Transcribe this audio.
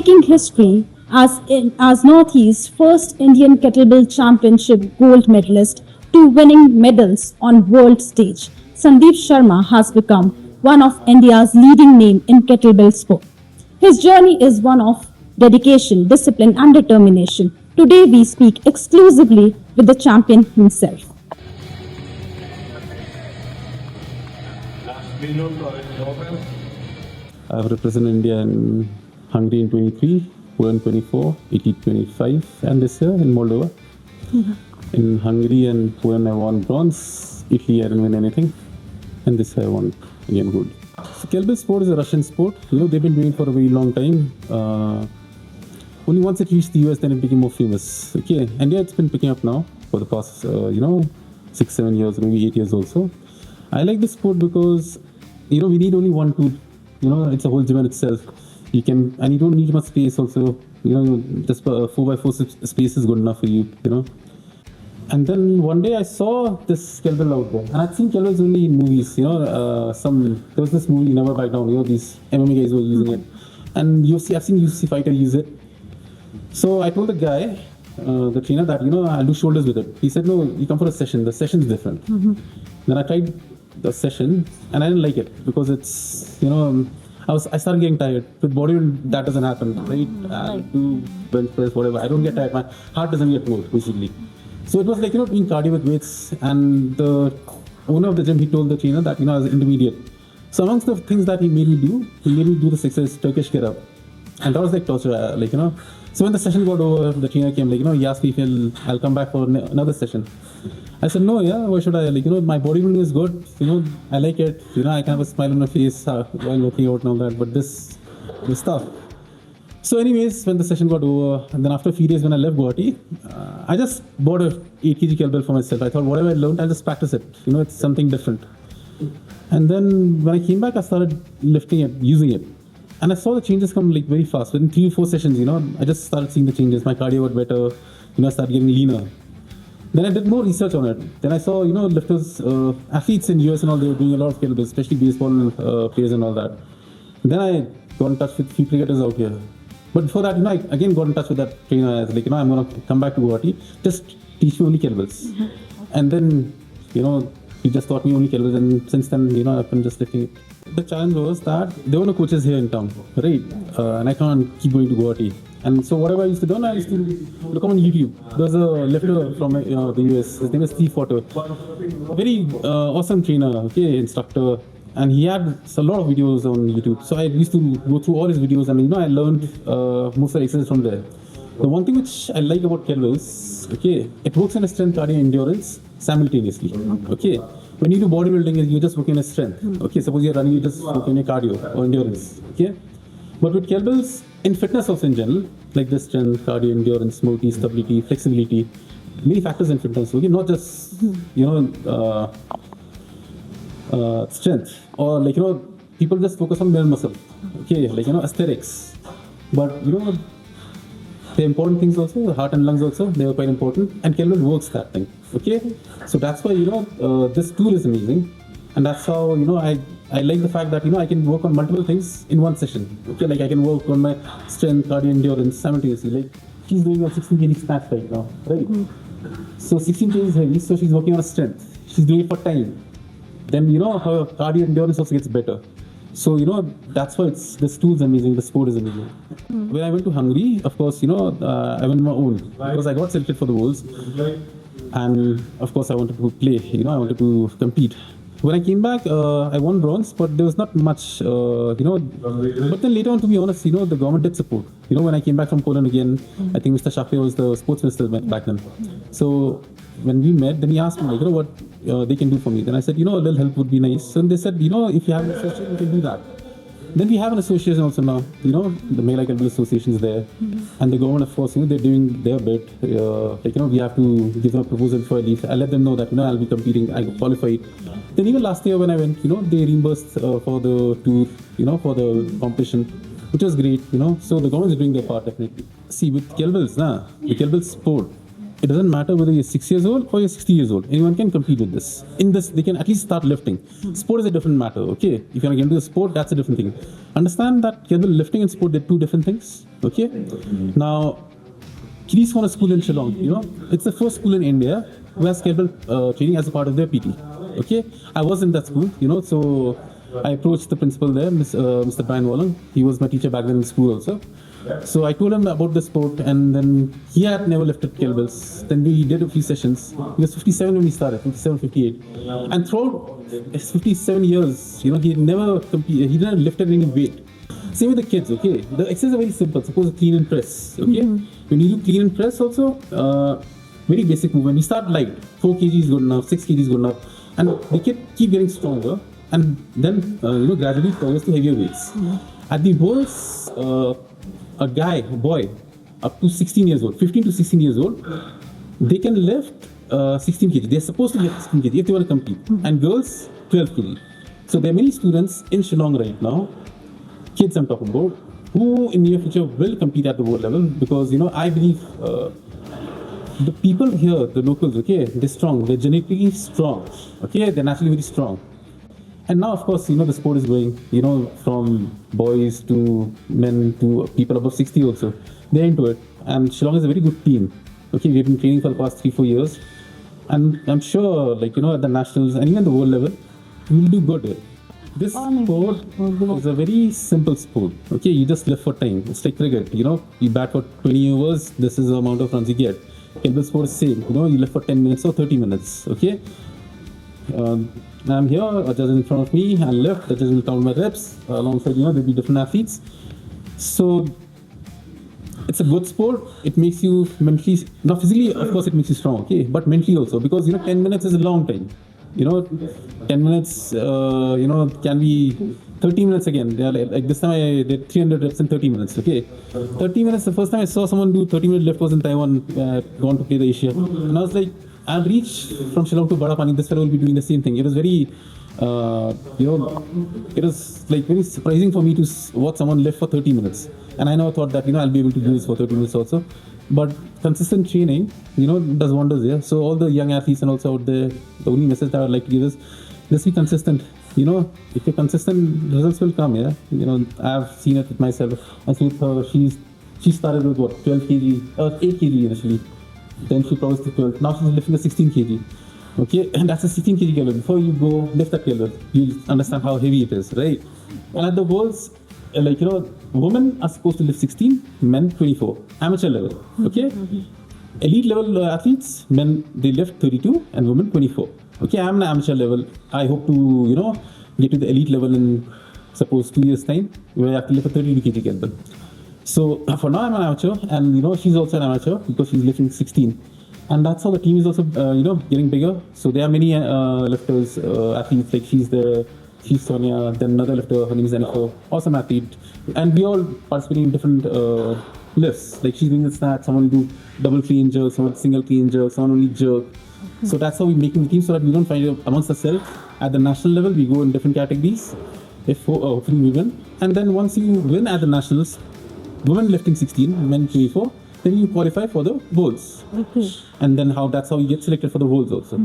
making history as Northeast's first Indian Kettlebell Championship gold medalist to winning medals on world stage. Sandeep Sharma has become one of India's leading name in kettlebell sport. His journey is one of dedication, discipline, and determination. Today, we speak exclusively with the champion himself. I've represented India in Hungary in 23, Poland 24, Italy 25, and this year in Moldova. In Hungary and Poland, I won bronze. Italy, I didn't win anything. And this year, I won again gold. So kettlebell sport is a Russian sport. They've been doing it for a very long time. Only once it reached the US, then it became more famous. Okay, and yeah, it's been picking up now for the past, 6-7 years, maybe 8 years also. I like this sport because, we need only one tool. It's a whole gym in itself. You don't need much space also. Just 4x4 space is good enough for you, And then one day I saw this kettlebell out there. And I'd seen kettlebells only in movies, there was this movie, Never Back Down, these MMA guys were using it. And I've seen UFC fighter use it. So I told the guy, the trainer, that, I'll do shoulders with it. He said, no, you come for a session. The session's different. Then I tried the session and I didn't like it because it's, I started getting tired. With bodybuilding, that doesn't happen, right? I do bench press, whatever. I don't get tired. My heart doesn't get cold, basically. So it was like, doing cardio with weights. And the owner of the gym, he told the trainer that, I was intermediate. So amongst the things that he made me do this exercise, Turkish get up. And that was like torture, So when the session got over, the trainer came, he asked me if I'll come back for another session. I said, no, why should I? My bodybuilding is good, I like it, I can have a smile on my face while working out and all that, but this stuff. So anyways, when the session got over, and then after a few days when I left Guwahati, I just bought a 8 kg kettlebell for myself. I thought whatever I learned, I'll just practice it. It's something different. And then when I came back, I started lifting it, using it. And I saw the changes come very fast. Within 3 or 4 sessions, I just started seeing the changes. My cardio got better, I started getting leaner. Then I did more research on it. Then I saw, lifters, athletes in US and all, they were doing a lot of kettlebells, especially baseball players and all that. Then I got in touch with a few cricketers out here. But before that, I again got in touch with that trainer. I was like, I'm going to come back to Guwahati, just teach me only kettlebells. And then, he just taught me only kettlebells. And since then, I've been just lifting it. The challenge was that there were no coaches here in town, right? And I can't keep going to Guwahati. And so whatever I used to do, I used to look on YouTube. There was a lifter from the US. His name is Steve Potter. Very awesome trainer, instructor. And he had a lot of videos on YouTube. So I used to go through all his videos and, I learned most of the exercises from there. The one thing which I like about kettlebells, it works on a strength, cardio, endurance simultaneously, When you do bodybuilding, you're just working on strength, Suppose you're running, you just work on your cardio or endurance, But with kettlebells, in fitness also in general, like the strength, cardio, endurance, mobility, stability, flexibility, many factors in fitness, not just, strength or people just focus on bare muscle, aesthetics. But the important things also, the heart and lungs also, they are quite important, and kettlebell works that thing, So that's why, this tool is amazing, and that's how, I like the fact that, I can work on multiple things in one session, I can work on my strength, cardio, endurance simultaneously, she's doing a 16 kg snatch right now, right? So 16 kg is heavy, so she's working on her strength, she's doing it for time, then, her cardio endurance also gets better. So, that's why this tool is amazing, the sport is amazing. When I went to Hungary, of course, I went on my own because I got selected for the Worlds. And of course, I wanted to play, I wanted to compete. When I came back, I won bronze, but there was not much, But then later on, to be honest, the government did support. When I came back from Poland again, I think Mr. Shakti was the sports minister back then. So when we met, then he asked me, what they can do for me. Then I said, a little help would be nice. And they said, if you have an association, you can do that. Then we have an association also now, the Meghalaya Kettlebell Association is there. And the government, of course, they're doing their bit. We have to give them a proposal for a leave. I let them know that, I'll be competing, I qualified. Then even last year when I went, they reimbursed for the tour, for the competition, which was great, So the government is doing their part, definitely. See, with kettlebells, the kettlebell sport, it doesn't matter whether you're 6 years old or you're 60 years old. Anyone can compete with this. In this, they can at least start lifting. Sport is a different matter, If you're going to get into the sport, that's a different thing. Understand that kettlebell lifting and sport, they're two different things, Okay, now Kiddies Corner School in Shillong, it's the first school in India who has kettlebell training as a part of their PT. Okay, I was in that school, so I approached the principal there, Mr. Brian Wallen. He was my teacher back then in school also. So I told him about the sport, and then he had never lifted kettlebells. Then we did a few sessions. He was 57 when we started, 57, 58. And throughout his 57 years, he never he didn't lift any weight. Same with the kids, okay? The exercises are very simple. Suppose clean and press, okay? When you do clean and press also, very basic movement. We start light. 4 kg is good enough, 6 kg is good enough. And the kid keep getting stronger, and then, gradually progress to heavier weights. At the Worlds, a boy, up to 16 years old, 15 to 16 years old, they can lift 16 kg. They're supposed to lift 16 kg if they want to compete. And girls, 12 kg. So there are many students in Shillong right now, kids I'm talking about, who in near future will compete at the world level, because I believe the people here, the locals, okay, they're strong, they're genetically strong, okay, they're naturally very strong. And now, of course, the sport is going, from boys to men to people above 60 also. They're into it. And Shillong is a very good team. Okay, we've been training for the past 3-4 years. And I'm sure, at the nationals and even the world level, we'll do good. This sport is a very simple sport. Okay, you just live for time. It's like cricket. You bat for 20 overs, this is the amount of runs you get. Kettlebell sport is same. You live for 10 minutes or 30 minutes. Okay. I'm here, a judge in front of me, and left, the judge will count my reps, alongside, there'll be different athletes. So, it's a good sport. It makes you mentally, not physically, of course, it makes you strong, okay, but mentally also, because, 10 minutes is a long time. 10 minutes, can be 30 minutes again. Like this time I did 300 reps in 30 minutes, okay. 30 minutes, the first time I saw someone do 30-minute lift was in Taiwan, gone to play the Asia. And I was like, I'll reach from Shillong to Badapani, this fellow will be doing the same thing. It was very, it was like very surprising for me to watch someone lift for 30 minutes. And I never thought that, I'll be able to do this for 30 minutes also. But consistent training, does wonders, yeah. So all the young athletes and also out there, the only message that I would like to give is, just be consistent. If you're consistent, results will come, yeah. I've seen it with myself. I see with her, she started with what, 12 kg, 8 kg initially. Then she progressed to 12. Now she's lifting a 16 kg. Okay, and that's a 16 kg kettlebell. Before you go lift that kettlebell, you understand how heavy it is, right? And at the Worlds, women are supposed to lift 16, men 24. Amateur level, okay? Elite level athletes, men they lift 32 and women 24. Okay, I'm an amateur level. I hope to, get to the elite level in, suppose, 2 years' time, where I have to lift a 32 kg kettlebell. So for now I'm an amateur, and she's also an amateur because she's lifting 16, and that's how the team is also getting bigger. So there are many lifters, athletes, like she's Sonia, then another lifter, her name is Aniko, awesome athlete, and we all participating in different lifts. Like she's doing the snatch, someone will do double clean jerk, someone single clean jerk, someone only jerk. So that's how we're making the team, so that we don't find it amongst ourselves. At the national level, we go in different categories. If hopefully we win, and then once you win at the nationals, women lifting 16, men 24, then you qualify for the Worlds. And then that's how you get selected for the Worlds also.